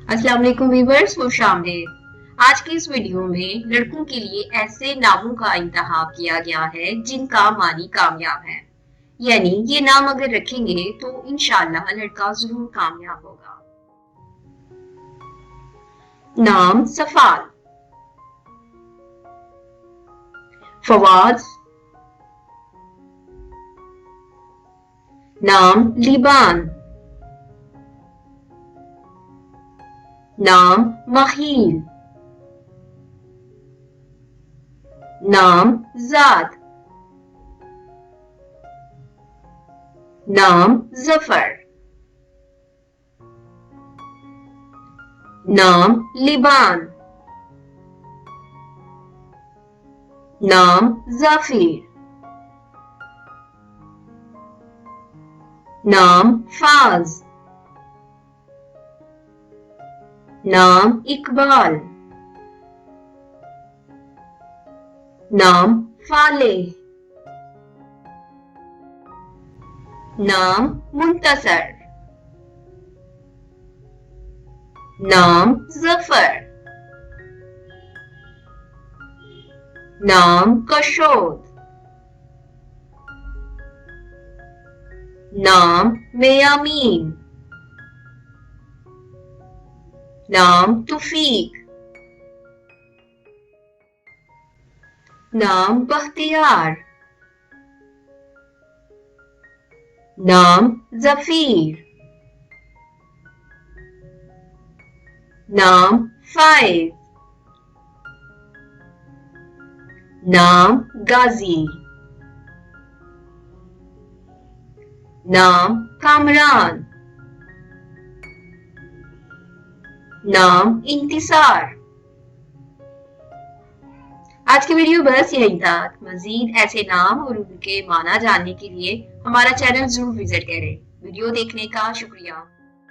अस्सलाम वालेकुम व्यूअर्स, खुशामदीद। आज की इस वीडियो में लड़कों के लिए ऐसे नामों का इंतखाब किया गया है जिनका मानी कामयाब है, यानी ये नाम अगर रखेंगे तो इंशाअल्लाह लड़का जरूर कामयाब होगा। नाम सफाल, फवाद, नाम लिबान, नाम महील, नाम जाद, नाम जफर, नाम लिबान, नाम जाफिर, नाम फाज, नाम इकबाल, नाम फाले, नाम मुंतसर, नाम जफर, नाम कशोद, नाम मेयामीन, नाम तुफीक, नाम बख्तियार, नाम जफीर, नाम फाइज, नाम गाजी, नाम कामरान, नाम इंतिसार। आज की वीडियो बस यही था। मजीद ऐसे नाम और उनके माना जानने के लिए हमारा चैनल जरूर विजिट करें। वीडियो देखने का शुक्रिया।